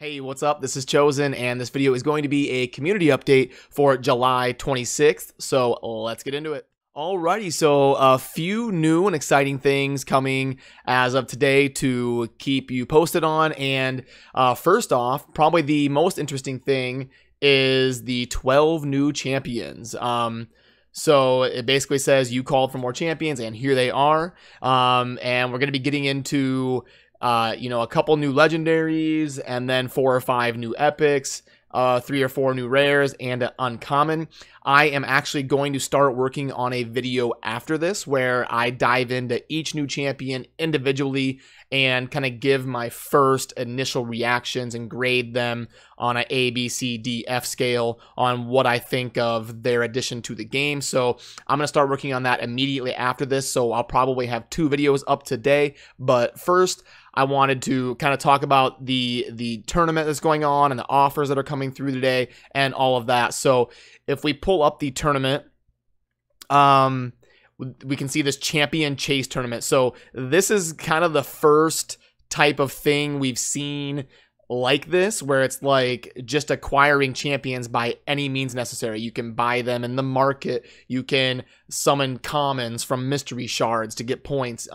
Hey, what's up? This is Chosen, and this video is going to be a community update for July 26th, so let's get into it. Alrighty, so a few new and exciting things coming as of today to keep you posted on, and first off, probably the most interesting thing is the 12 new champions. So it basically says you called for more champions, and here they are, and we're going to be getting into a couple new legendaries, and then 4 or 5 new epics, 3 or 4 new rares, and an uncommon. I am actually going to start working on a video after this where I dive into each new champion individually and kind of give my first initial reactions and grade them on an A, B, C, D, F scale on what I think of their addition to the game. So I'm going to start working on that immediately after this. So I'll probably have 2 videos up today. But first, I wanted to kind of talk about the tournament that's going on and the offers that are coming through today and all of that. So if we pull up the tournament, we can see this champion chase tournament. So this is kind of the first type of thing we've seen like this, where it's like just acquiring champions by any means necessary. You can buy them in the market. You can summon commons from mystery shards to get points.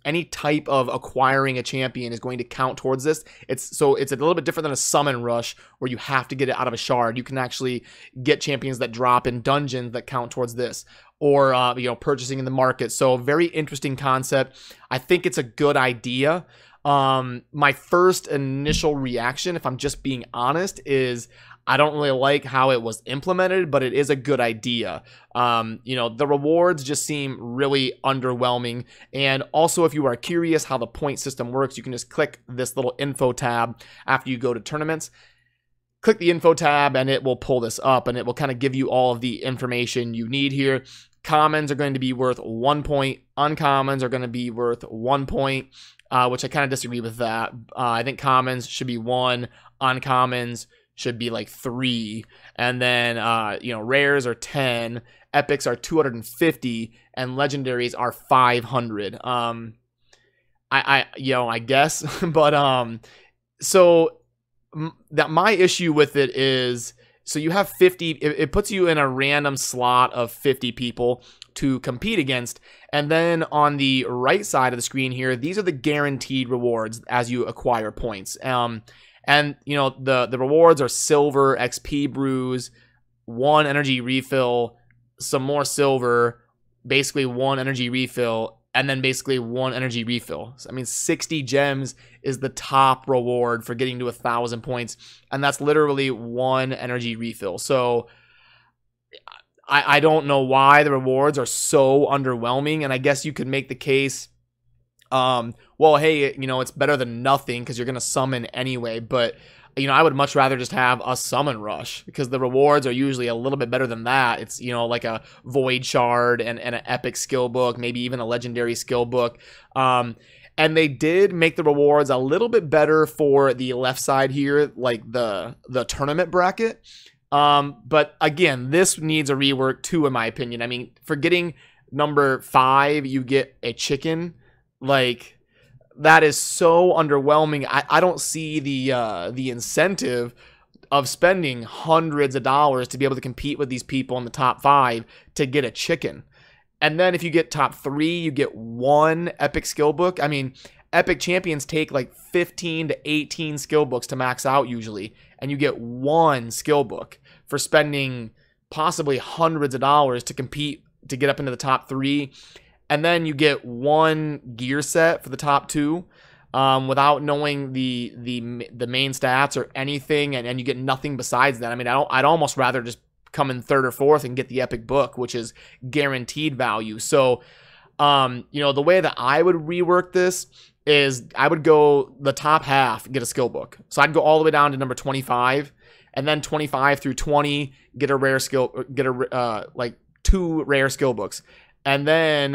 Any type of acquiring a champion is going to count towards this. It's a little bit different than a summon rush where you have to get it out of a shard. You can actually get champions that drop in dungeons that count towards this, or purchasing in the market. So very interesting concept. I think it's a good idea. My first initial reaction, if I'm just being honest, is I don't really like how it was implemented, but it is a good idea. The rewards just seem really underwhelming. And also, if you are curious how the point system works, you can just click this little info tab after you go to tournaments. Click the info tab and it will pull this up, and it will kind of give you all of the information you need here. Commons are going to be worth 1 point. Uncommons are going to be worth 1 point, which I kind of disagree with that. I think commons should be 1. Uncommons should be like 3, and then rares are 10, epics are 250, and legendaries are 500. I guess, but so that my issue with it is, so you have 50. It puts you in a random slot of 50 people to compete against, and then on the right side of the screen here, these are the guaranteed rewards as you acquire points. And, the rewards are silver, XP brews, 1 energy refill, some more silver, basically 1 energy refill, and then basically 1 energy refill. So, 60 gems is the top reward for getting to 1,000 points, and that's literally 1 energy refill. So I don't know why the rewards are so underwhelming, and I guess you could make the case, well, hey, it's better than nothing because you're going to summon anyway. But, I would much rather just have a summon rush because the rewards are usually a little bit better than that. It's, like a void shard and an epic skill book, maybe even a legendary skill book. And they did make the rewards a little bit better for the left side here, like the tournament bracket. But again, this needs a rework too, in my opinion. For getting number 5, you get a chicken. Like, that is so underwhelming. I don't see the incentive of spending hundreds of dollars to be able to compete with these people in the top 5 to get a chicken. And then if you get top 3, you get 1 epic skill book. Epic champions take like 15 to 18 skill books to max out usually, and you get 1 skill book for spending possibly hundreds of dollars to compete to get up into the top 3. And then you get 1 gear set for the top 2 without knowing the main stats or anything, and you get nothing besides that. I'd almost rather just come in 3rd or 4th and get the epic book, which is guaranteed value. So, the way that I would rework this is I would go the top half, get a skill book. So I'd go all the way down to number 25, and then 25 through 20, get a rare skill, get like 2 rare skill books. And then,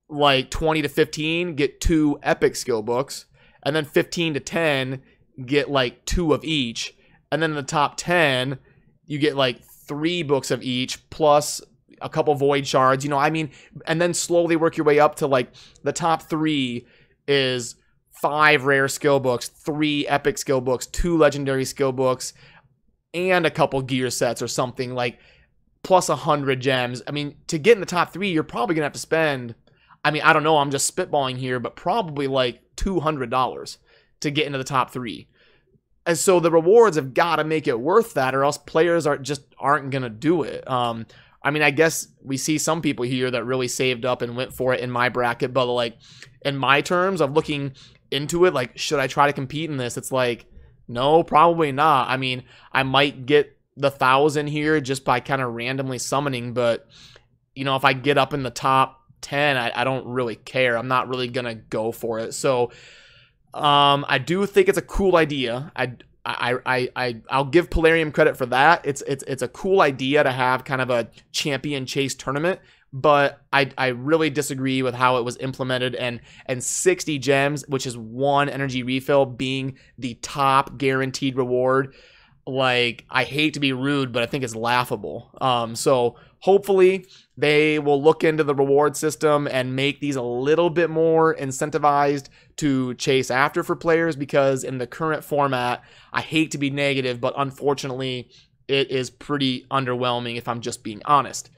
like 20 to 15, get 2 epic skill books. And then 15 to 10, get like 2 of each. And then in the top 10, you get like 3 books of each, plus a couple void shards. And then slowly work your way up to like the top 3 is 5 rare skill books, 3 epic skill books, 2 legendary skill books, and a couple gear sets or something, like plus 100 gems. I mean, to get in the top 3, you're probably gonna have to spend, I mean, I don't know, I'm just spitballing here, but probably like $200 to get into the top 3. And so the rewards have got to make it worth that, or else players aren't gonna do it. I mean, I guess we see some people here that really saved up and went for it in my bracket, but like in my terms of looking into it, like, should I try to compete in this? It's like, no, probably not. I mean, I might get the 1,000 here just by kind of randomly summoning, but you know, if I get up in the top 10, I don't really care. I'm not really gonna go for it. So I do think it's a cool idea. I'll give Plarium credit for that. It's a cool idea to have kind of a champion chase tournament, but I really disagree with how it was implemented, and 60 gems, which is 1 energy refill, being the top guaranteed reward. Like, I hate to be rude, but I think it's laughable. So hopefully they will look into the reward system and make these a little bit more incentivized to chase after for players, because in the current format, I hate to be negative, but unfortunately it is pretty underwhelming if I'm just being honest.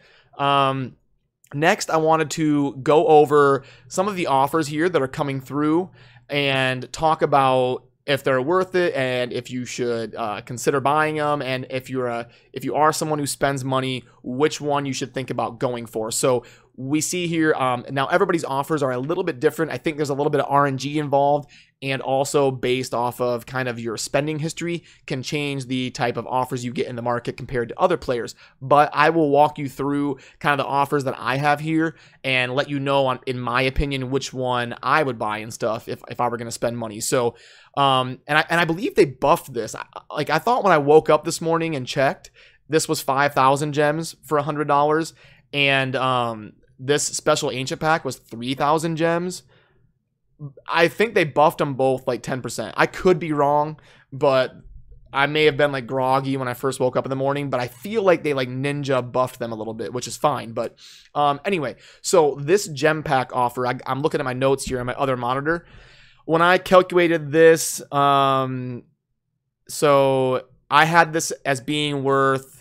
Next, I wanted to go over some of the offers here that are coming through and talk about if they're worth it, and if you should consider buying them, and if you are someone who spends money, which one you should think about going for. So we see here, now everybody's offers are a little bit different. I think there's a little bit of RNG involved, and also based off of kind of your spending history can change the type of offers you get in the market compared to other players. But I will walk you through kind of the offers that I have here and let you know, in my opinion, which one I would buy and stuff if I were going to spend money. So and I believe they buffed this. I thought when I woke up this morning and checked, this was 5,000 gems for $100, and this special ancient pack was 3,000 gems. I think they buffed them both like 10%. I could be wrong, but I may have been like groggy when I first woke up in the morning, but I feel like they like ninja buffed them a little bit, which is fine. But anyway, so this gem pack offer, I'm looking at my notes here on my other monitor. When I calculated this, so I had this as being worth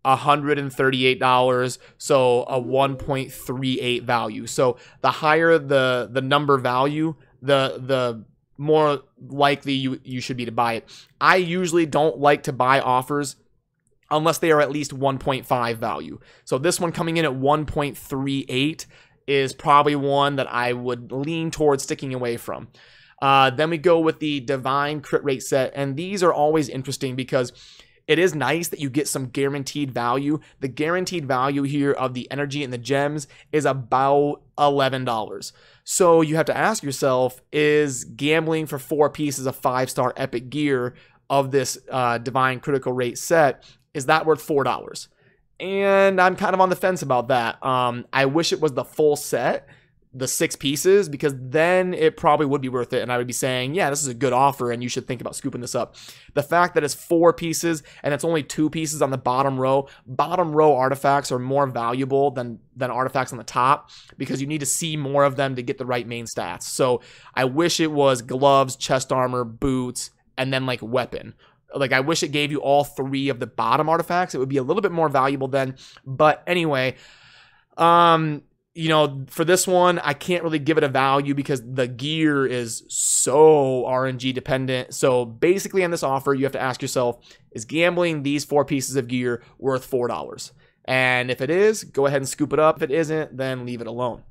$138, so a 1.38 value. So the higher the number value, the more likely you should be to buy it. I usually don't like to buy offers unless they are at least 1.5 value. So this one coming in at 1.38 is probably one that I would lean towards sticking away from. Then we go with the Divine Crit Rate set, and these are always interesting because it is nice that you get some guaranteed value. The guaranteed value here of the energy and the gems is about $11. So you have to ask yourself, is gambling for 4 pieces of 5-star epic gear of this Divine Critical Rate set, is that worth $4? And I'm kind of on the fence about that. I wish it was the full set, the 6 pieces, because then it probably would be worth it, and I would be saying, yeah, this is a good offer and you should think about scooping this up. The fact that it's 4 pieces and it's only 2 pieces on the bottom row artifacts are more valuable than artifacts on the top, because you need to see more of them to get the right main stats. So I wish it was gloves, chest armor, boots, and then like weapon. Like, I wish it gave you all 3 of the bottom artifacts. It would be a little bit more valuable then. But anyway, you know, for this one, I can't really give it a value because the gear is so RNG dependent. So basically on this offer, you have to ask yourself, is gambling these 4 pieces of gear worth $4? And if it is, go ahead and scoop it up. If it isn't, then leave it alone.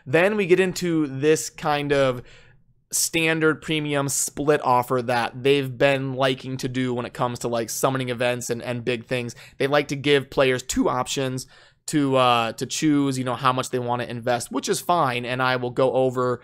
Then we get into this kind of standard premium split offer that they've been liking to do when it comes to like summoning events and big things. They like to give players 2 options to choose, you know, how much they want to invest, which is fine, and I will go over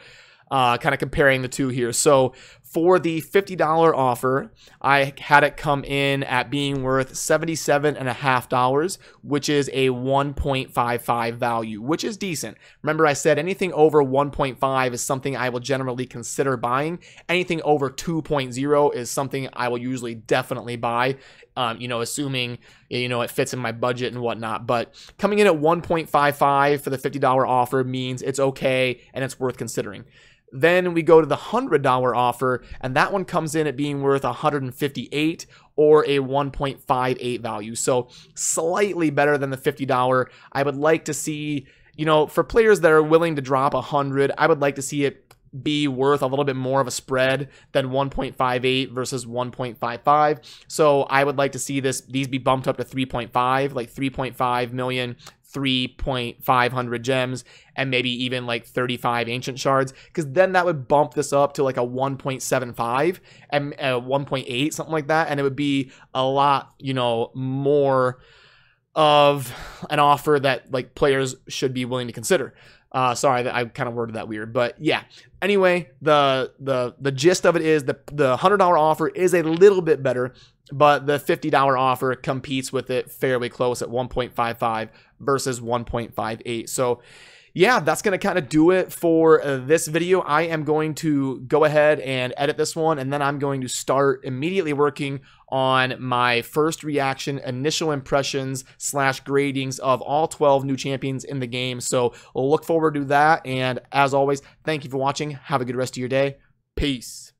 kind of comparing the two here. So for the $50 offer, I had it come in at being worth $77.50, which is a 1.55 value, which is decent. Remember, I said anything over 1.5 is something I will generally consider buying. Anything over 2.0 is something I will usually definitely buy, you know, assuming, you know, it fits in my budget and whatnot. But coming in at 1.55 for the $50 offer means it's okay and it's worth considering. Then we go to the $100 offer, and that one comes in at being worth 158 or a 1.58 value. So slightly better than the $50. I would like to see, you know, for players that are willing to drop 100, I would like to see it be worth a little bit more of a spread than 1.58 versus 1.55. So I would like to see these be bumped up to 3.5, like 3.5 million, 3.500 gems, and maybe even like 35 ancient shards, because then that would bump this up to like a 1.75 and 1.8, something like that, and it would be a lot, you know, more of an offer that like players should be willing to consider. Sorry, I kind of worded that weird, but yeah. Anyway, the gist of it is the $100 offer is a little bit better, but the $50 offer competes with it fairly close at 1.55 versus 1.58. So yeah, that's going to kind of do it for this video. I am going to go ahead and edit this one, and then I'm going to start immediately working on my first reaction, initial impressions / gradings of all 12 new champions in the game. So we'll look forward to that. And as always, thank you for watching. Have a good rest of your day. Peace.